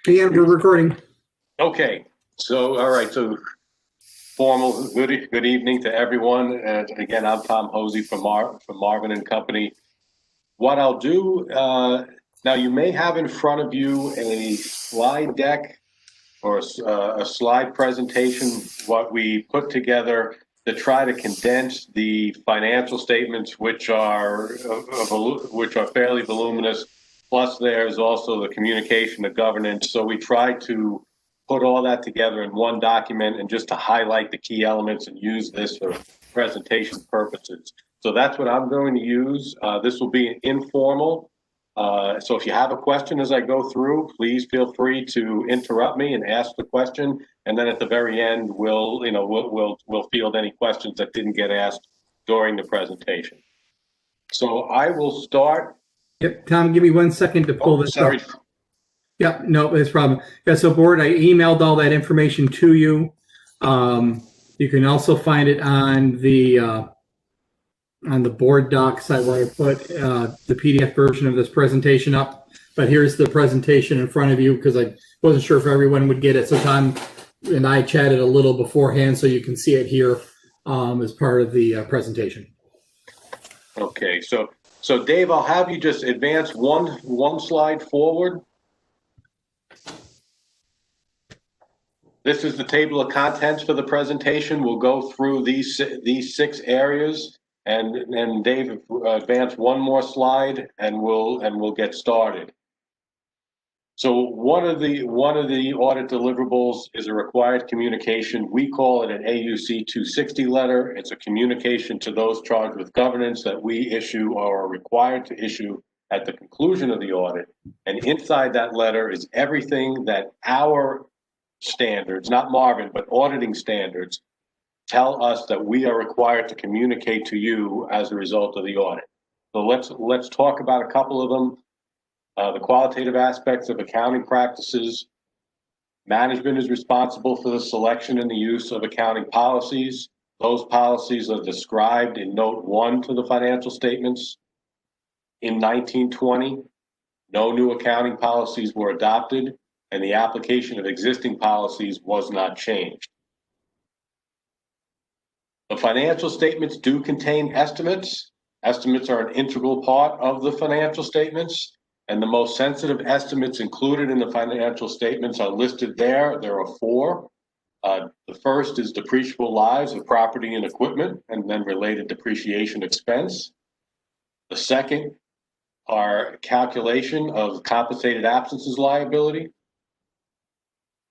And we're recording. Okay, so all right, so formal good evening to everyone. And again, I'm Tom Hosey from Marvin and Company. What I'll do now, you may have in front of you a slide deck or a slide presentation. What we put together to try to condense the financial statements, which are fairly voluminous. Plus, there's also the communication, the governance. So we try to put all that together in one document and just to highlight the key elements and use this for presentation purposes. So that's what I'm going to use. This will be informal. So if you have a question as I go through, please feel free to interrupt me and ask the question. And then at the very end, we'll field any questions that didn't get asked during the presentation. So I will start. Yep, Tom, give me 1 second to pull this sorry. up. Yeah, no, it's problem. Yeah, so board, I emailed all that information to you. You can also find it on the board doc site where I put the PDF version of this presentation up. But here's the presentation in front of you because I wasn't sure if everyone would get it. So Tom and I chatted a little beforehand, so you can see it here as part of the presentation. Okay, so Dave, I'll have you just advance one slide forward. This is the table of contents for the presentation. We'll go through these 6 areas, and Dave, advance one more slide, and we'll get started. So one of the audit deliverables is a required communication. We call it an AUC 260 letter. It's a communication to those charged with governance that we issue or are required to issue at the conclusion of the audit. And inside that letter is everything that our standards, not Marvin, but auditing standards, tell us that we are required to communicate to you as a result of the audit. So let's talk about a couple of them. The qualitative aspects of accounting practices. Management is responsible for the selection and the use of accounting policies. Those policies are described in Note 1 to the financial statements. In 1920, no new accounting policies were adopted, and the application of existing policies was not changed. The financial statements do contain estimates. Estimates are an integral part of the financial statements. And the most sensitive estimates included in the financial statements are listed there. There are 4. The first is depreciable lives of property and equipment, and then related depreciation expense. The second are calculation of compensated absences liability.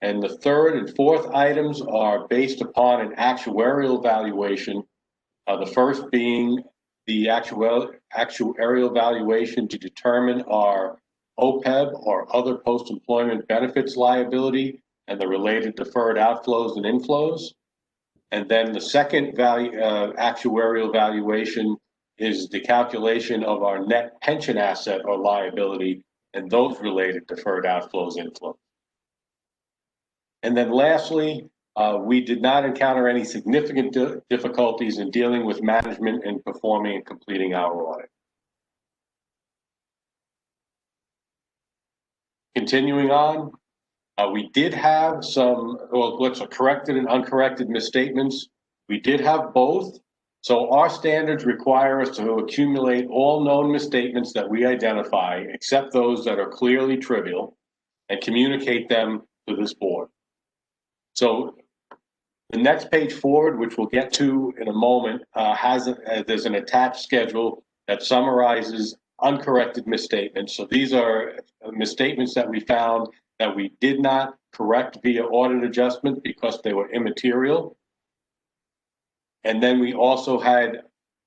And the third and fourth items are based upon an actuarial valuation. The first being the actuarial valuation to determine our OPEB or other post-employment benefits liability and the related deferred outflows and inflows. And then the second actuarial valuation is the calculation of our net pension asset or liability and those related deferred outflows and inflows. And then lastly, we did not encounter any significant difficulties in dealing with management in performing and completing our audit. Continuing on, we did have some, corrected and uncorrected misstatements. We did have both. So our standards require us to accumulate all known misstatements that we identify, except those that are clearly trivial, and communicate them to this board. So the next page forward, which we'll get to in a moment, there's an attached schedule that summarizes uncorrected misstatements. So these are misstatements that we found that we did not correct via audit adjustment because they were immaterial. And then we also had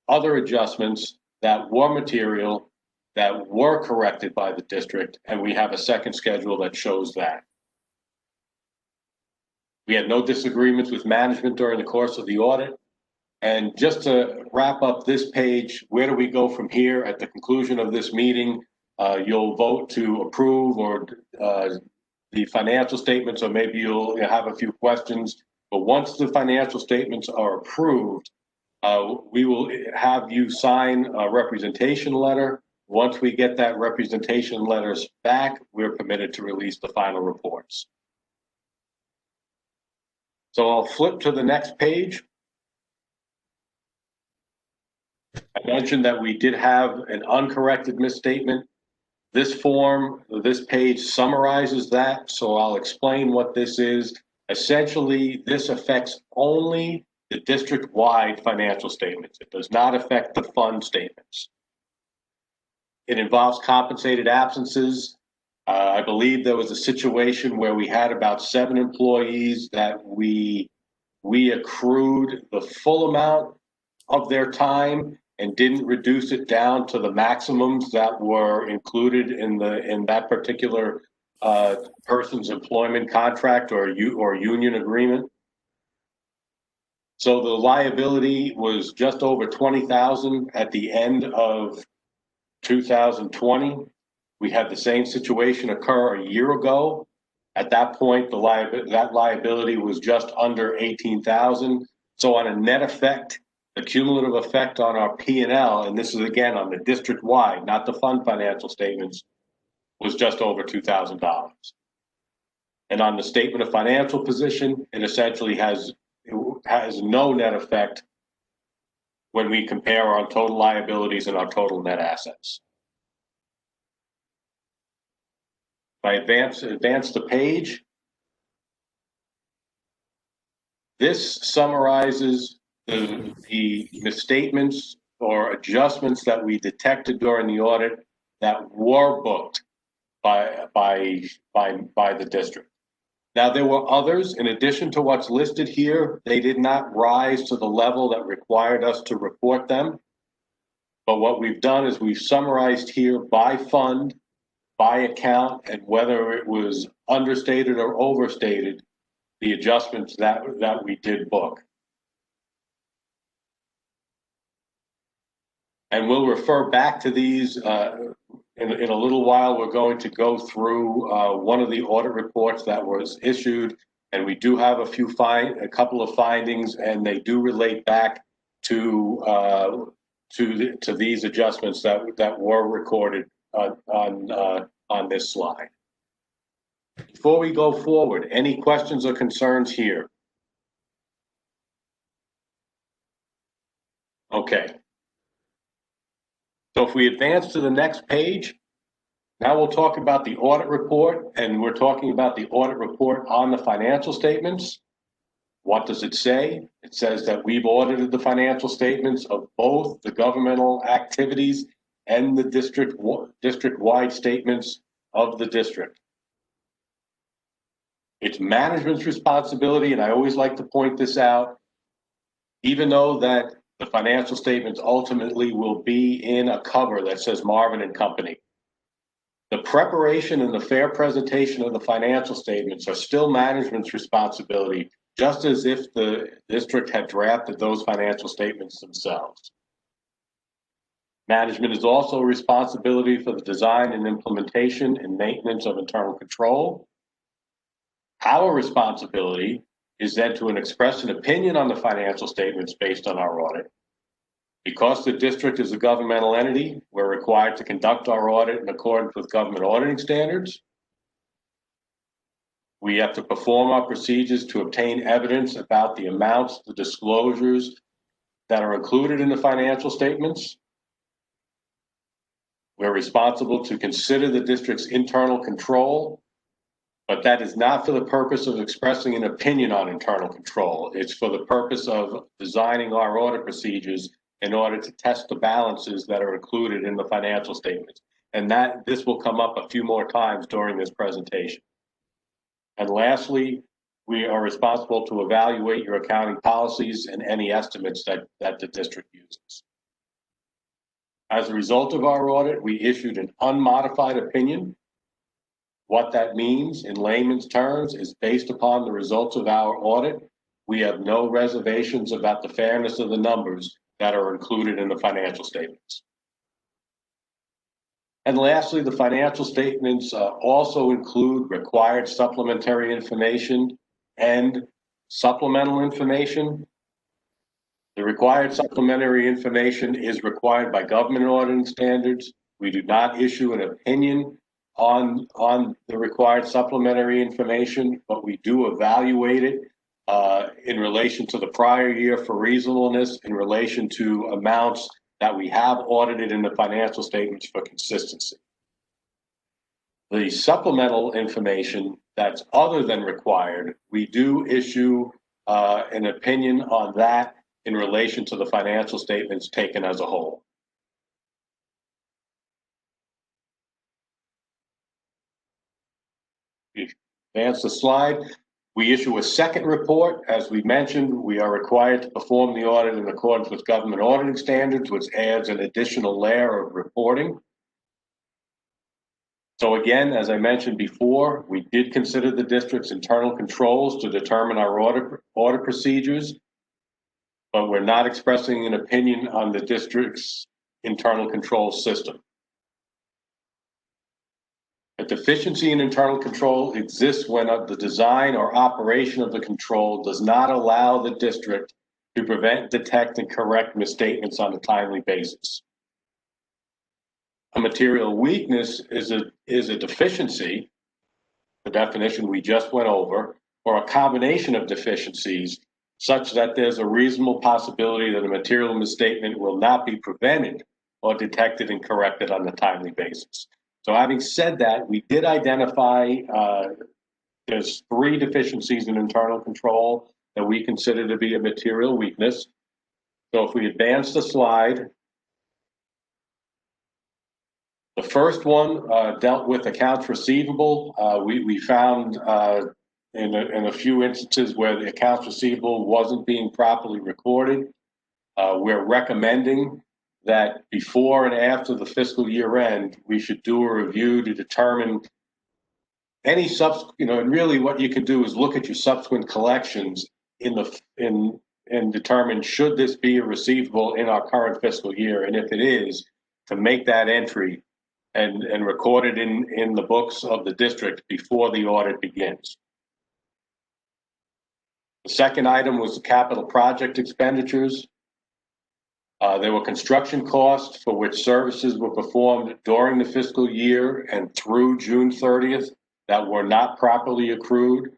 other adjustments that were material that were corrected by the district, and we have a second schedule that shows that. We had no disagreements with management during the course of the audit. And just to wrap up this page, where do we go from here? At the conclusion of this meeting, you'll vote to approve or the financial statements, or maybe you'll have a few questions. But once the financial statements are approved, we will have you sign a representation letter. once we get that representation letters back, we're permitted to release the final reports. So I'll flip to the next page. I mentioned that we did have an uncorrected misstatement. This form, this page summarizes that, so I'll explain what this is. Essentially, this affects only the district-wide financial statements. It does not affect the fund statements. It involves compensated absences. I believe there was a situation where we had about 7 employees that we accrued the full amount of their time and didn't reduce it down to the maximums that were included in that particular person's employment contract or union agreement. So the liability was just over $20,000 at the end of 2020. We had the same situation occur a year ago. At that point, that liability was just under $18,000. So on a net effect, the cumulative effect on our P&L, and this is again on the district-wide, not the fund financial statements, was just over $2,000. And on the statement of financial position, it essentially has no net effect when we compare our total liabilities and our total net assets. If I advance the page, this summarizes the misstatements or adjustments that we detected during the audit that were booked by the district. Now, there were others, in addition to what's listed here. They did not rise to the level that required us to report them. But what we've done is we've summarized here by fund, by account, and whether it was understated or overstated, the adjustments that we did book. And we'll refer back to these in a little while. We're going to go through one of the audit reports that was issued, and we do have a couple of findings, and they do relate back to these adjustments that were recorded on this slide. Before we go forward, any questions or concerns here? Okay. So if we advance to the next page, now we'll talk about the audit report, and we're talking about the audit report on the financial statements. What does it say? It says that we've audited the financial statements of both the governmental activities and the district-wide statements of the district. It's management's responsibility, and I always like to point this out, even though that the financial statements ultimately will be in a cover that says Marvin and Company. The preparation and the fair presentation of the financial statements are still management's responsibility, just as if the district had drafted those financial statements themselves. Management is also responsibility for the design and implementation and maintenance of internal control. Our responsibility is then to express an opinion on the financial statements based on our audit. Because the district is a governmental entity, we're required to conduct our audit in accordance with government auditing standards. We have to perform our procedures to obtain evidence about the amounts, the disclosures that are included in the financial statements. We're responsible to consider the district's internal control, but that is not for the purpose of expressing an opinion on internal control. It's for the purpose of designing our audit procedures in order to test the balances that are included in the financial statements. And this will come up a few more times during this presentation. And lastly, we are responsible to evaluate your accounting policies and any estimates that the district uses. As a result of our audit, we issued an unmodified opinion. What that means in layman's terms is based upon the results of our audit, we have no reservations about the fairness of the numbers that are included in the financial statements. And lastly, the financial statements also include required supplementary information and supplemental information. The required supplementary information is required by government auditing standards. We do not issue an opinion on the required supplementary information, but we do evaluate it in relation to the prior year for reasonableness, in relation to amounts that we have audited in the financial statements for consistency. The supplemental information that's other than required, we do issue an opinion on that in relation to the financial statements taken as a whole. Advance the slide. We issue a second report. As we mentioned, we are required to perform the audit in accordance with government auditing standards, which adds an additional layer of reporting. So again, as I mentioned before, we did consider the district's internal controls to determine our audit procedures, but we're not expressing an opinion on the district's internal control system. A deficiency in internal control exists when the design or operation of the control does not allow the district to prevent, detect, and correct misstatements on a timely basis. A material weakness is a deficiency, the definition we just went over, or a combination of deficiencies such that there's a reasonable possibility that a material misstatement will not be prevented or detected and corrected on a timely basis. So having said that, we did identify there's 3 deficiencies in internal control that we consider to be a material weakness. So if we advance the slide, the first one dealt with accounts receivable. We found in a few instances where the accounts receivable wasn't being properly recorded. We're recommending that before and after the fiscal year end, we should do a review to determine any and really what you can do is look at your subsequent collections and determine should this be a receivable in our current fiscal year, and if it is, to make that entry and record it in the books of the district before the audit begins. The second item was the capital project expenditures. There were construction costs for which services were performed during the fiscal year and through June 30th that were not properly accrued.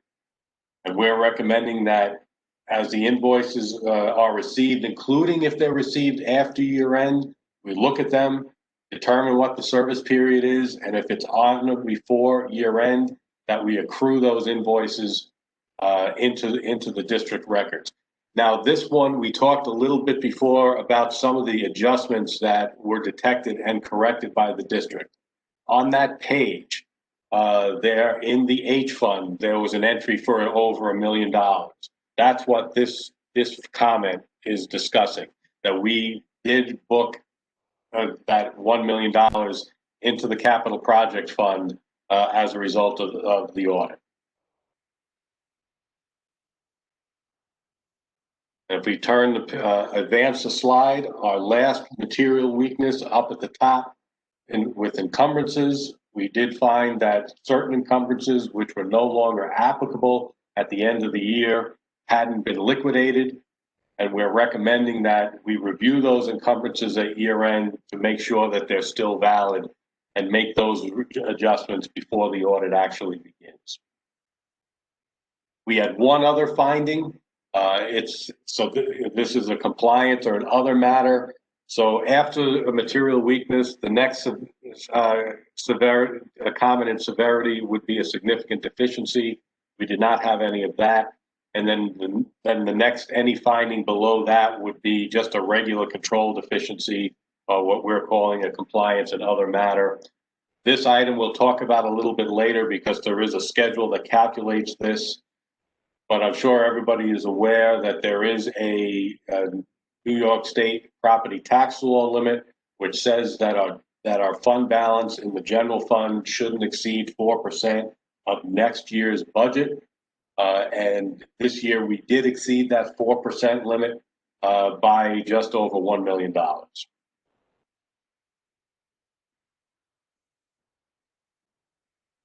And we're recommending that as the invoices are received, including if they're received after year end, we look at them, determine what the service period is, and if it's on or before year end, that we accrue those invoices into the district records. Now, this one, we talked a little bit before about some of the adjustments that were detected and corrected by the district. On that page, there in the H fund, there was an entry for over $1 million. That's what this comment is discussing, that we did book that $1 million into the capital project fund as a result of the audit. If we turn to advance the slide, our last material weakness up at the top with encumbrances, we did find that certain encumbrances which were no longer applicable at the end of the year hadn't been liquidated, and we're recommending that we review those encumbrances at year end to make sure that they're still valid and make those adjustments before the audit actually begins. We had one other finding. This is a compliance or an other matter. So after a material weakness, the next common in severity would be a significant deficiency. We did not have any of that. And then the next, any finding below that would be just a regular control deficiency, or what we're calling a compliance and other matter. This item we'll talk about a little bit later because there is a schedule that calculates this. But I'm sure everybody is aware that there is a New York State property tax law limit, which says that our fund balance in the general fund shouldn't exceed 4% of next year's budget. And this year we did exceed that 4% limit by just over $1 million.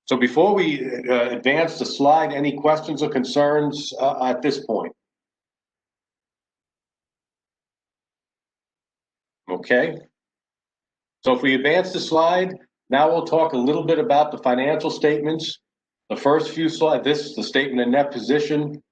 So before we advance the slide, any questions or concerns at this point? Okay. So if we advance the slide, now we'll talk a little bit about the financial statements. The first few slides, this is the statement of net position.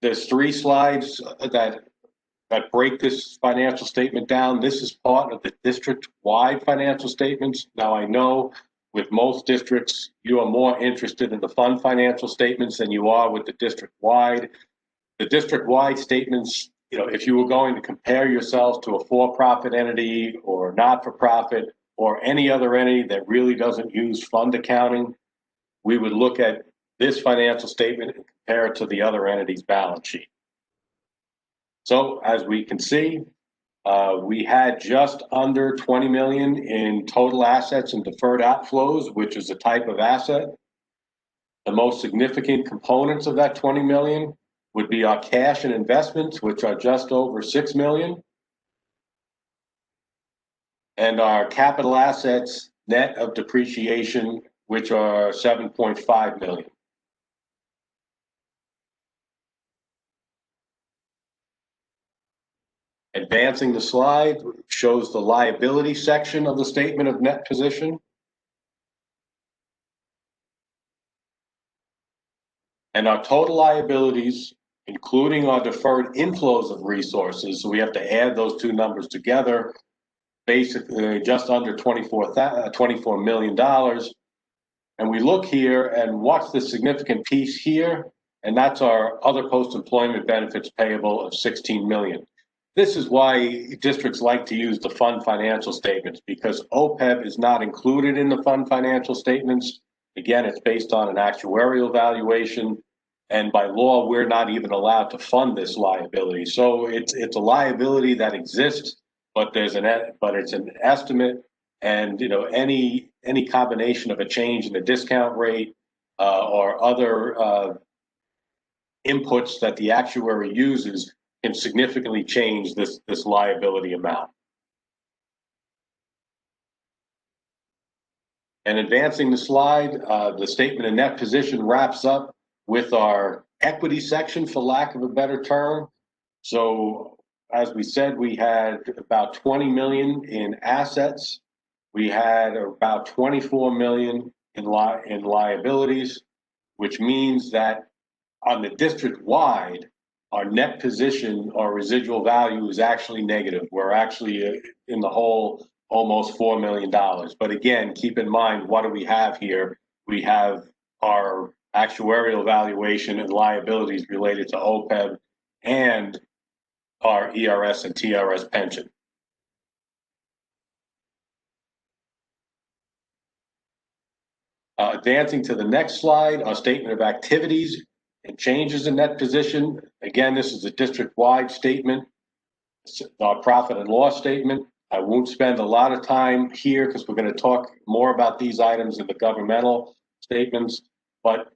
There's 3 slides that break this financial statement down. This is part of the district-wide financial statements. Now, I know with most districts, you are more interested in the fund financial statements than you are with the district-wide. The district-wide statements, if you were going to compare yourselves to a for-profit entity or not-for-profit or any other entity that really doesn't use fund accounting, we would look at this financial statement and compare it to the other entity's balance sheet. So as we can see, we had just under 20 million in total assets and deferred outflows, which is a type of asset. The most significant components of that 20 million would be our cash and investments, which are just over 6 million. And our capital assets net of depreciation, which are 7.5 million. Advancing the slide shows the liability section of the statement of net position. And our total liabilities, including our deferred inflows of resources, so we have to add those 2 numbers together, basically just under $24 million. And we look here and what's the significant piece here? And that's our other post-employment benefits payable of 16 million. This is why districts like to use the fund financial statements, because OPEB is not included in the fund financial statements. Again, it's based on an actuarial valuation, and by law, we're not even allowed to fund this liability. So it's a liability that exists, but it's an estimate, and any combination of a change in the discount rate or other inputs that the actuary uses can significantly change this liability amount. And advancing the slide, the statement of net position wraps up with our equity section, for lack of a better term. So as we said, we had about 20 million in assets. We had about 24 million in liabilities, which means that on the district-wide, our net position or residual value is actually negative. We're actually in the hole almost $4 million. But again, keep in mind, what do we have here? We have our actuarial valuation and liabilities related to OPEB and our ERS and TRS pension. Advancing to the next slide, our statement of activities and changes in net position. Again, this is a district-wide statement. It's our profit and loss statement. I won't spend a lot of time here because we're going to talk more about these items in the governmental statements. But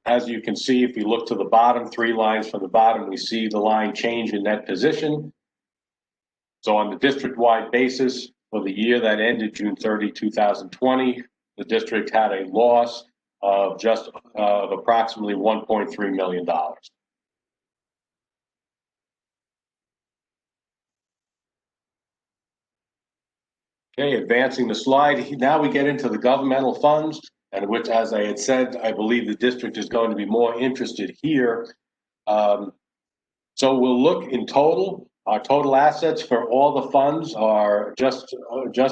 as you can see, if you look to the bottom, 3 lines from the bottom, we see the line change in net position. So on the district-wide basis, for the year that ended June 30, 2020, the district had a loss of approximately $1.3 million. Okay, advancing the slide. Now we get into the governmental funds, and which, as I had said, I believe the district is going to be more interested here. So we'll look in total. Our total assets for all the funds are just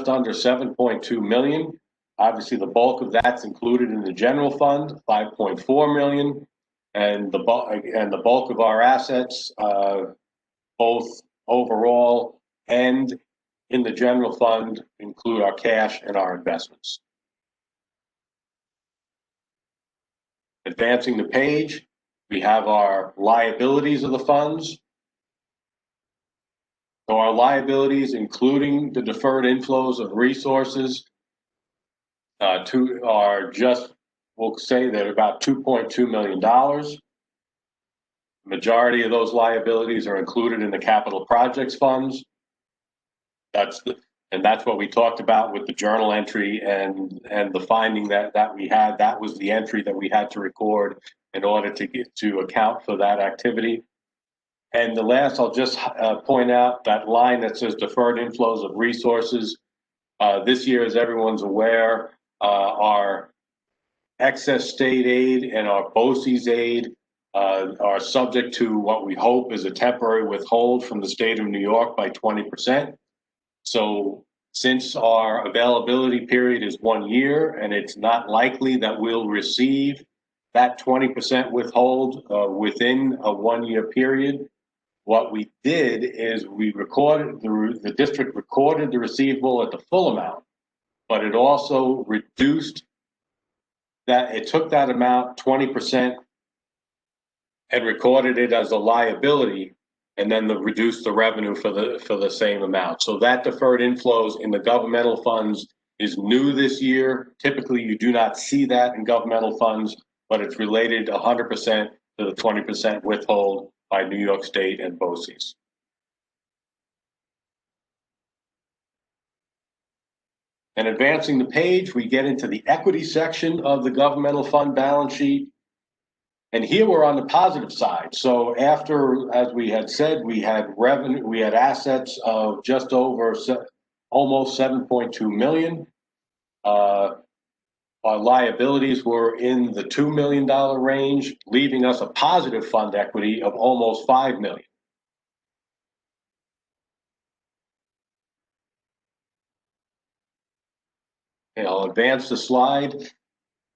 under 7.2 million. Obviously, the bulk of that's included in the general fund, 5.4 million, and the bulk of our assets, both overall and in the general fund, include our cash and our investments. Advancing the page, we have our liabilities of the funds. So our liabilities, including the deferred inflows of resources, we'll say they're about $2.2 million. Majority of those liabilities are included in the capital projects funds. That's what we talked about with the journal entry and the finding that we had. That was the entry that we had to record in order to account for that activity. And the last, I'll just point out that line that says deferred inflows of resources. This year, as everyone's aware, our excess state aid and our BOCES aid are subject to what we hope is a temporary withhold from the state of New York by 20%. So since our availability period is 1 year and it's not likely that we'll receive that 20% withhold within a 1 year period, what we did is we recorded, the district recorded the receivable at the full amount, but it also reduced that, it took that amount, 20%, and recorded it as a liability, and then reduced the revenue for the same amount. So that deferred inflows in the governmental funds is new this year. Typically, you do not see that in governmental funds, but it's related 100% to the 20% withhold by New York State and BOCES. And advancing the page, we get into the equity section of the governmental fund balance sheet. And here we're on the positive side. So after, as we had said, we had revenue, we had assets of just over almost 7.2 million. Our liabilities were in the $2 million range, leaving us a positive fund equity of almost 5 million. And I'll advance the slide.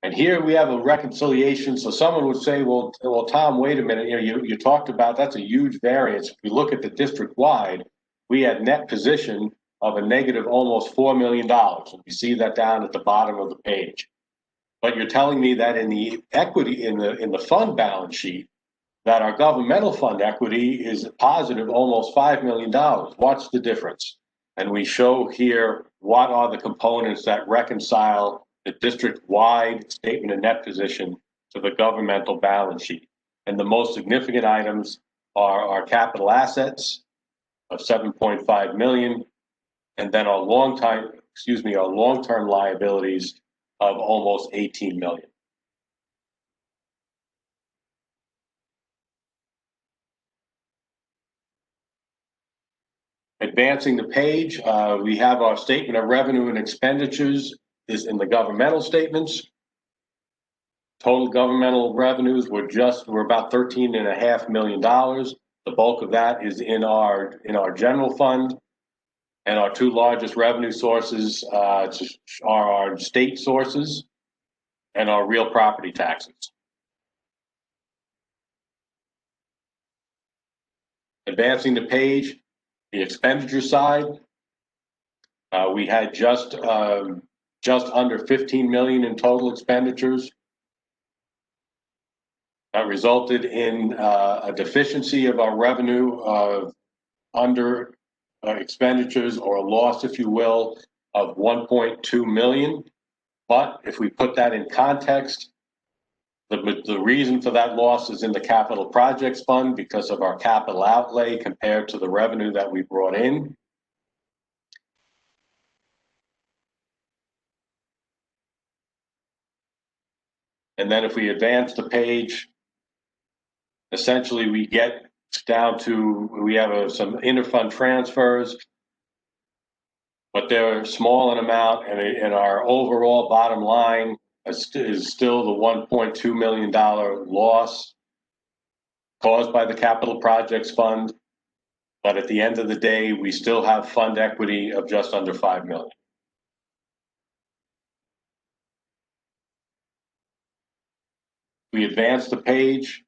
And here we have a reconciliation. So someone would say, well, Tom, wait a minute. You talked about that's a huge variance. If we look at the district-wide, we had net position of a negative almost $4 million. And you see that down at the bottom of the page. But you're telling me that in the equity, in the fund balance sheet, that our governmental fund equity is positive almost $5 million. What's the difference? And we show here what are the components that reconcile the district-wide statement of net position to the governmental balance sheet. And the most significant items are our capital assets of 7.5 million, and then our long-term liabilities of almost 18 million. Advancing the page, we have our statement of revenue and expenditures is in the governmental statements. Total governmental revenues were about $13.5 million. The bulk of that is in our general fund, and our two largest revenue sources are our state sources and our real property taxes. Advancing the page, the expenditure side, we had just under 15 million in total expenditures. That resulted in a deficiency of our revenue under expenditures, or a loss, if you will, of 1.2 million. But if we put that in context, the reason for that loss is in the capital projects fund because of our capital outlay compared to the revenue that we brought in. And then if we advance the page, essentially we get down to, we have some interfund transfers, but they're small in amount, and our overall bottom line is still the $1.2 million loss caused by the capital projects fund. But at the end of the day, we still have fund equity of just under 5 million. We advance the page,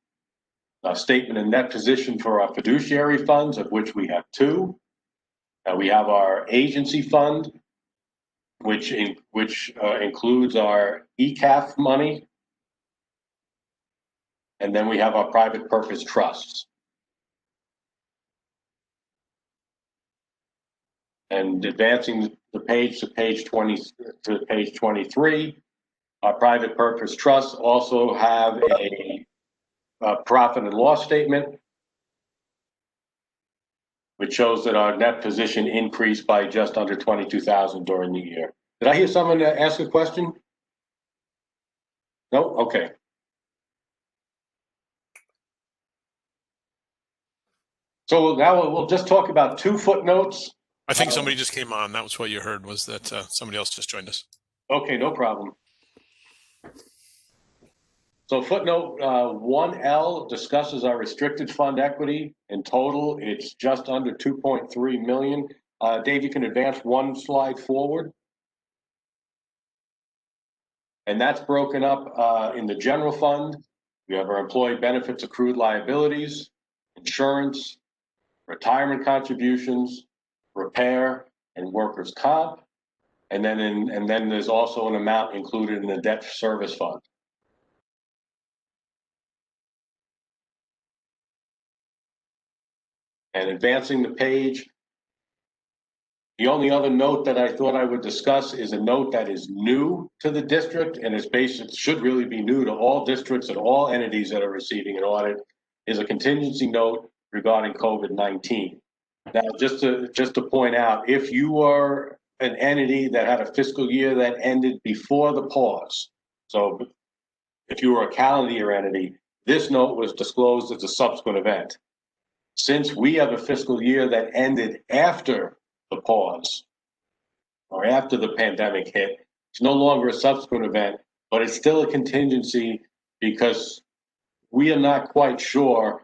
a statement of net position for our fiduciary funds, of which we have two. We have our agency fund, which includes our ECAF money, and then we have our private purpose trusts. And advancing the page to page 23, our private purpose trusts also have a profit and loss statement, which shows that our net position increased by just under 22,000 during the year. Did I hear someone ask a question? No? Okay. So now we'll just talk about two footnotes I think somebody just came on. That was what you heard, was that somebody else just joined us. Okay, no problem. So footnote 1L discusses our restricted fund equity. In total, it's just under 2.3 million. Dave, you can advance one slide forward. And that's broken up in the general fund. We have our employee benefits accrued liabilities, insurance, retirement contributions, repair, and workers' comp. And then there's also an amount included in the debt service fund. And advancing the page, the only other note that I thought I would discuss is a note that is new to the district, and is basic, should really be new to all districts and all entities that are receiving an audit, is a contingency note regarding COVID-19. Now, just to point out, if you are an entity that had a fiscal year that ended before the pause, so if you were a calendar year entity, this note was disclosed as a subsequent event. Since we have a fiscal year that ended after the pause or after the pandemic hit, it's no longer a subsequent event, but it's still a contingency because we are not quite sure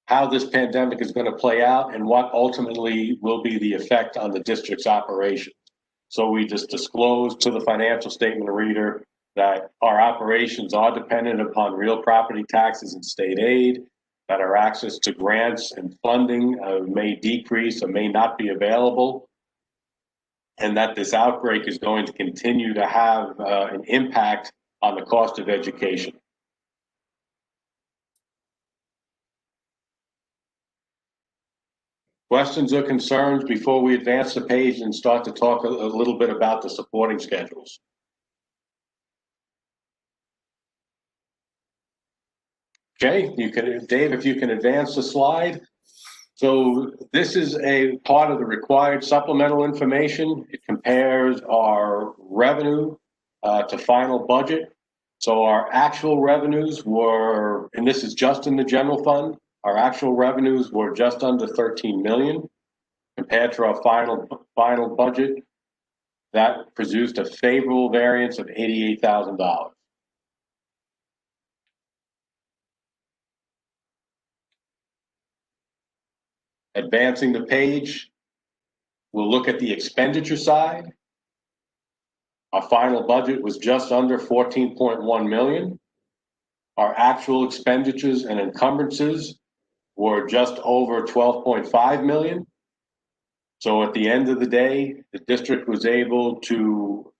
how this pandemic is going to play out and what ultimately will be the effect on the district's operation. So we just disclosed to the financial statement reader that our operations are dependent upon real property taxes and state aid, that our access to grants and funding may decrease or may not be available, and that this outbreak is going to continue to have an impact on the cost of education. Questions or concerns before we advance the page and start to talk a little bit about the supporting schedules? Okay, you can, Dave, if you can advance the slide. So this is a part of the required supplemental information. It compares our revenue to final budget. So our actual revenues were, and this is just in the general fund, our actual revenues were just under 13 million compared to our final budget. That produced a favorable variance of $88,000. Advancing the page, we'll look at the expenditure side. Our final budget was just under 14.1 million. Our actual expenditures and encumbrances were just over 12.5 million. So at the end of the day, the district was able to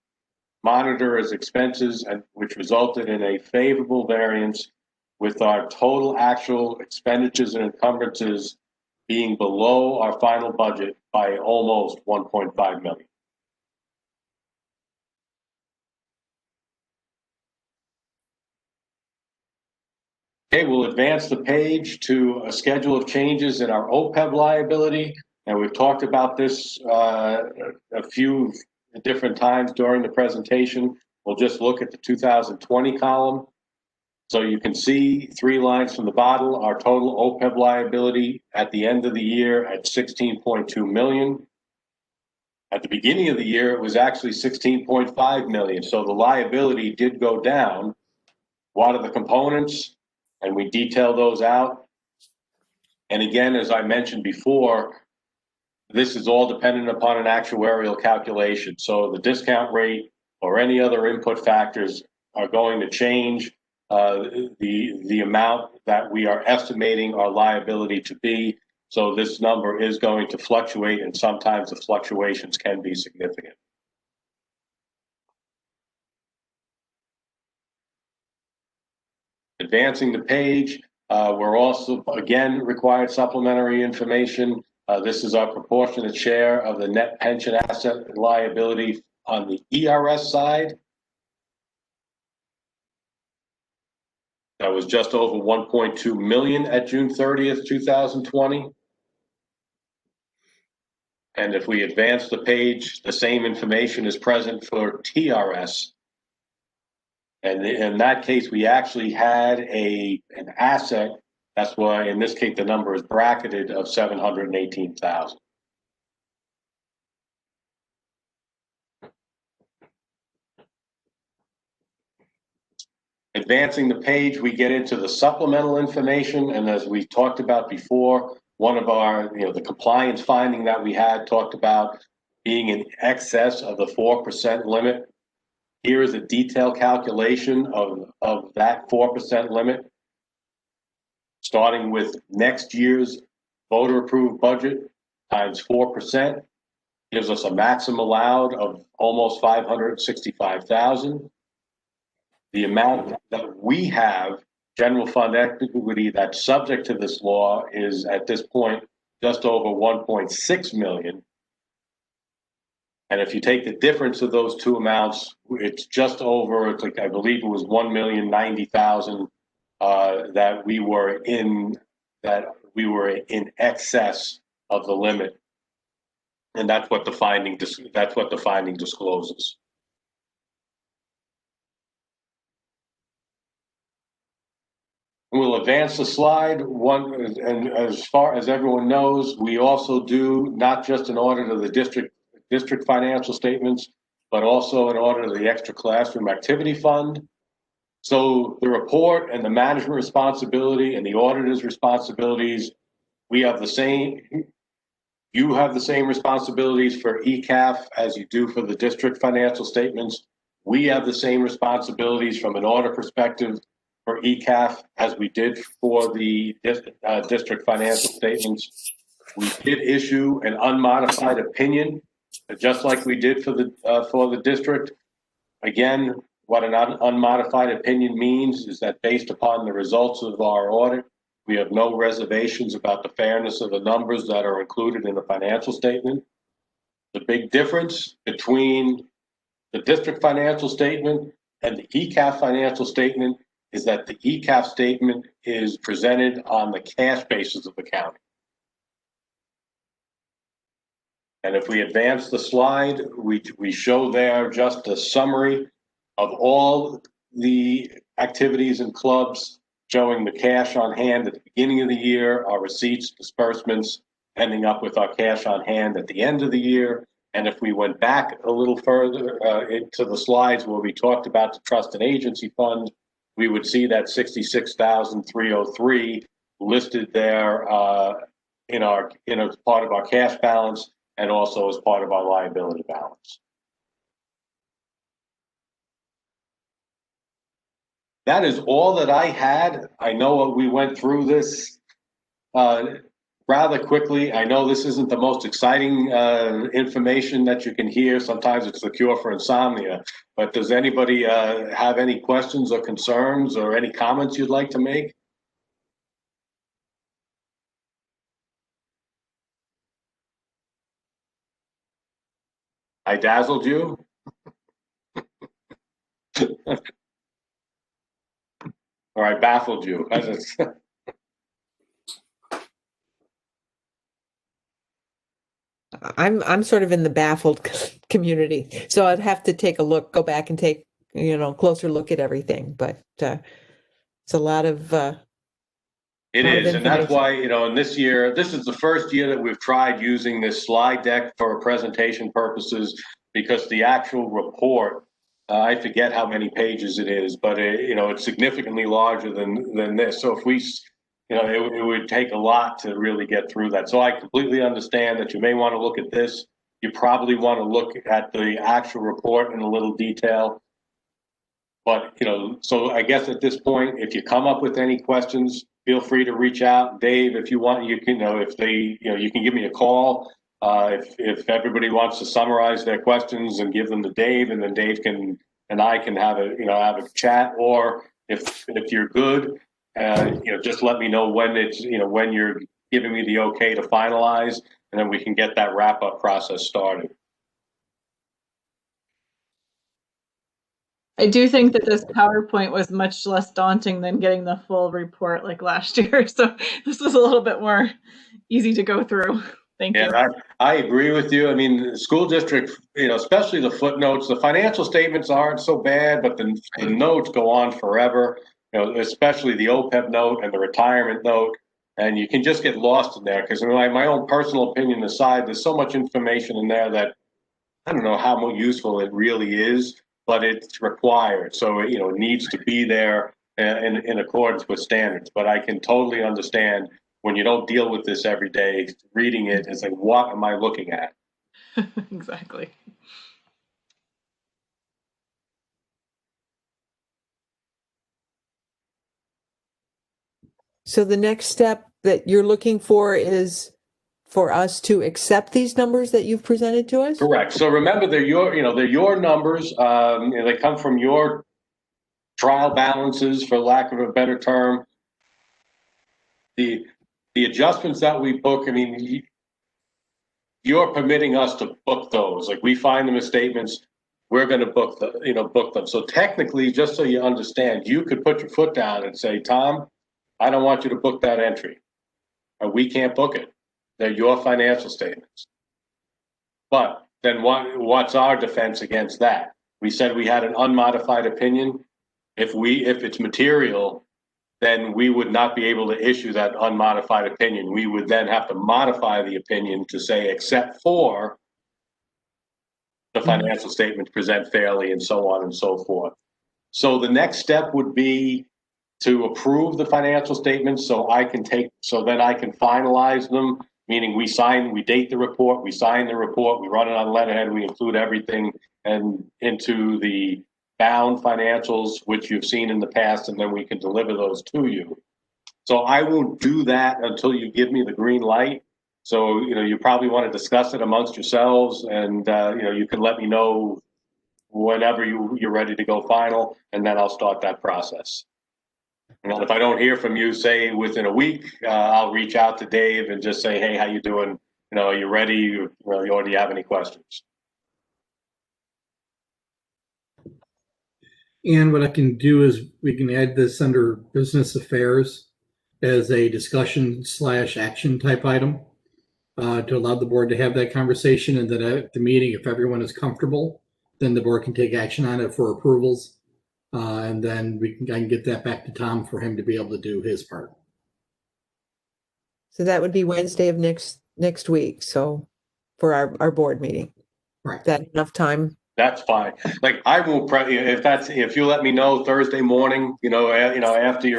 monitor its expenses, which resulted in a favorable variance, with our total actual expenditures and encumbrances being below our final budget by almost 1.5 million. Okay, we'll advance the page to a schedule of changes in our OPEB liability. And we've talked about this a few different times during the presentation. We'll just look at the 2020 column. So you can see 3 lines from the bottom, our total OPEB liability at the end of the year at 16.2 million. At the beginning of the year, it was actually 16.5 million. So the liability did go down. What are the components? And we detail those out. And again, as I mentioned before, this is all dependent upon an actuarial calculation. So the discount rate or any other input factors are going to change the amount that we are estimating our liability to be. So this number is going to fluctuate, and sometimes the fluctuations can be significant. Advancing the page, we're also, again, required supplementary information. This is our proportionate share of the net pension asset and liability on the ERS side. That was just over 1.2 million at June 30th, 2020. And if we advance the page, the same information is present for TRS. And in that case, we actually had an asset. That's why in this case, the number is bracketed of 718,000. Advancing the page, we get into the supplemental information, and as we talked about before, one of our, the compliance finding that we had talked about being in excess of the 4% limit. Here is a detailed calculation of that 4% limit, starting with next year's voter-approved budget times 4%, gives us a maximum allowed of almost $565,000. The amount that we have, general fund equity, that's subject to this law is at this point just over 1.6 million. And if you take the difference of those two amounts, it's just over, it's like, I believe it was 1,090,000 that we were in excess of the limit. And that's what the finding discloses. We'll advance the slide and as far as everyone knows, we also do not just an audit of the district financial statements, but also an audit of the extra classroom activity fund. So the report and the management responsibility and the auditor's responsibilities, we have the same. You have the same responsibilities for ECAF as you do for the district financial statements. We have the same responsibilities from an audit perspective for ECAF as we did for the district financial statements. We did issue an unmodified opinion, just like we did for the district. Again, what an unmodified opinion means is that based upon the results of our audit, we have no reservations about the fairness of the numbers that are included in the financial statement. The big difference between the district financial statement and the ECAF financial statement is that the ECAF statement is presented on the cash basis of accounting. And if we advance the slide, we show there just a summary of all the activities and clubs, showing the cash on hand at the beginning of the year, our receipts, disbursements, ending up with our cash on hand at the end of the year. And if we went back a little further into the slides where we talked about the trust and agency fund, we would see that 66,303 listed there in as part of our cash balance and also as part of our liability balance. That is all that I had. I know we went through this rather quickly. I know this isn't the most exciting information that you can hear. Sometimes it's the cure for insomnia. But does anybody have any questions or concerns or any comments you'd like to make? I dazzled you? Or I baffled you? I'm sort of in the baffled community, so I'd have to take a look, go back and take, closer look at everything. But it's a lot of it is, and that's why, in this year, this is the first year that we've tried using this slide deck for presentation purposes, because the actual report, I forget how many pages it is, but it's significantly larger than this. So if we, it would take a lot to really get through that. So I completely understand that you may want to look at this. You probably want to look at the actual report in a little detail. But, so I guess at this point, if you come up with any questions, feel free to reach out. Dave, if you want, you can, you can give me a call. If everybody wants to summarize their questions and give them to Dave, and then Dave and I can have a chat. Or if you're good, just let me know when when you're giving me the okay to finalize, and then we can get that wrap up process started. I do think that this PowerPoint was much less daunting than getting the full report like last year. So this was a little bit more easy to go through. Thank you. I agree with you. I mean, the school district, especially the footnotes, the financial statements aren't so bad, but the notes go on forever, especially the OPEB note and the retirement note. And you can just get lost in there because my own personal opinion aside, there's so much information in there that I don't know how useful it really is, but it's required. So, it needs to be there in accordance with standards. But I can totally understand when you don't deal with this every day, reading it is like, what am I looking at? Exactly. So the next step that you're looking for is for us to accept these numbers that you've presented to us? Correct. So remember, they're your numbers. They come from your trial balances, for lack of a better term. The adjustments that we book, I mean, you're permitting us to book those. Like, we find them as statements, we're going to book them. So technically, just so you understand, you could put your foot down and say, Tom, I don't want you to book that entry, or we can't book it. They're your financial statements. But then what's our defense against that? We said we had an unmodified opinion. If it's material, then we would not be able to issue that unmodified opinion. We would then have to modify the opinion to say, except for the financial statements present fairly, and so on and so forth. So the next step would be to approve the financial statements so then I can finalize them, meaning we date the report, we sign the report, we run it on letterhead, we include everything and into the bound financials, which you've seen in the past, and then we can deliver those to you. So I won't do that until you give me the green light. So, you probably want to discuss it amongst yourselves, and, you can let me know whenever you're ready to go final, and then I'll start that process. And if I don't hear from you, say within a week, I'll reach out to Dave and just say, hey, how you doing? Are you ready? Or do you have any questions? And what I can do is we can add this under business affairs as a discussion/action type item to allow the board to have that conversation. And then at the meeting, if everyone is comfortable, then the board can take action on it for approvals. And then I can get that back to Tom for him to be able to do his part. So that would be Wednesday of next week. So for our board meeting. Right. Is that enough time? That's fine. Like, I will if you let me know Thursday morning, after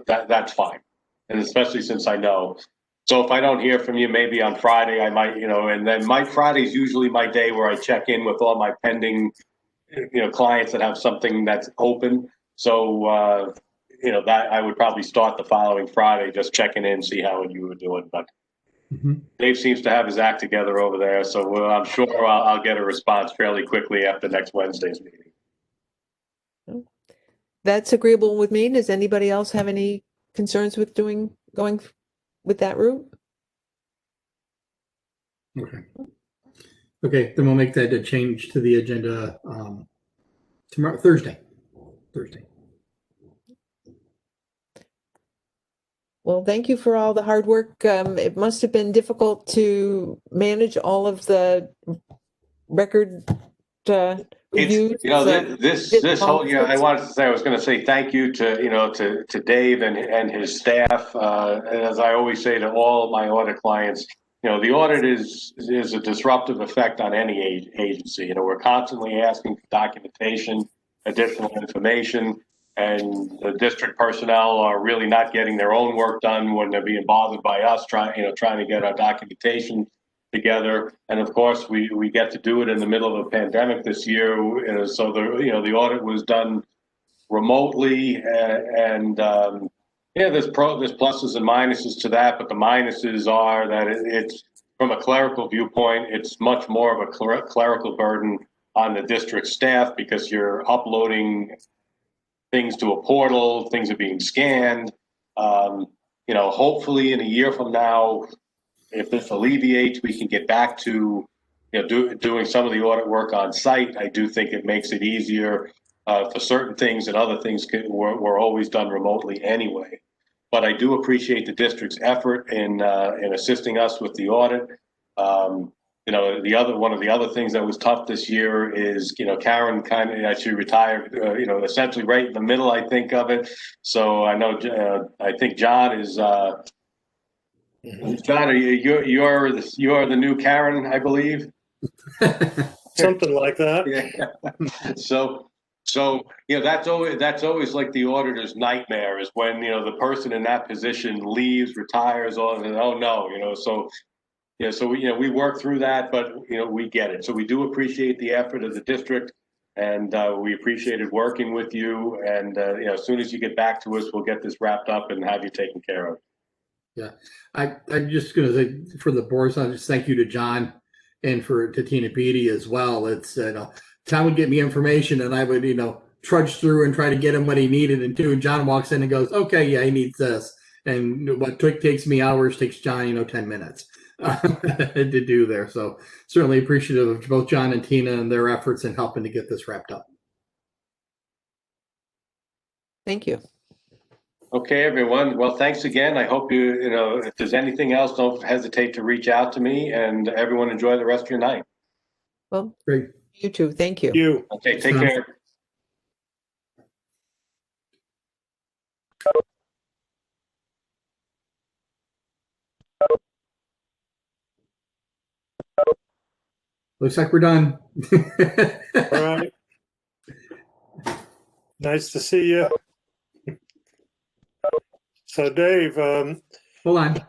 that's fine. And especially since I know. So if I don't hear from you, maybe on Friday I might, and then Friday's usually my day where I check in with all my pending, clients that have something that's open. So, that I would probably start the following Friday, just checking in, see how you were doing. But Dave seems to have his act together over there, so I'm sure I'll get a response fairly quickly after next Wednesday's meeting. That's agreeable with me. Does anybody else have any concerns with going with that route? Okay, then we'll make that a change to the agenda tomorrow, Thursday. Well, thank you for all the hard work. It must have been difficult to manage all of the record reviews. This whole year, I was going to say thank you to Dave and his staff. As I always say to all my audit clients, the audit is a disruptive effect on any agency. We're constantly asking for documentation, additional information. And the district personnel are really not getting their own work done when they're being bothered by us trying to get our documentation together. And of course, we get to do it in the middle of a pandemic this year. So the audit was done remotely, and there's pluses and minuses to that. But the minuses are that it's from a clerical viewpoint, it's much more of a clerical burden on the district staff because you're uploading things to a portal, things are being scanned. Hopefully in a year from now, if this alleviates, we can get back to doing some of the audit work on site. I do think it makes it easier for certain things, and other things were always done remotely anyway. But I do appreciate the district's effort in assisting us with the audit. One of the other things that was tough this year is, Karen she retired, essentially right in the middle, I think, of it. So I know, I think John is, John, you're the new Karen, I believe. Something like that. Yeah. So So, that's always like the auditor's nightmare is when, the person in that position leaves, retires, and oh no, so, so we work through that, but, we get it. So we do appreciate the effort of the district, and we appreciated working with you. And, as soon as you get back to us, we'll get this wrapped up and have you taken care of. Yeah, I'm just going to say for the board, so just thank you to John and to Tina Beatty as well. It's Tom would get me information and I would trudge through and try to get him what he needed. And John walks in and goes, "Okay, yeah, he needs this." And what takes me hours takes John 10 minutes to do there. So certainly appreciative of both John and Tina and their efforts in helping to get this wrapped up. Thank you. Okay, everyone. Well, thanks again. I hope if there's anything else, don't hesitate to reach out to me, and everyone enjoy the rest of your night. Well, Great. you too. Thank you. You. Okay, take Tom. care. Looks like we're done. All right. Nice to see you. So Dave, Hold on.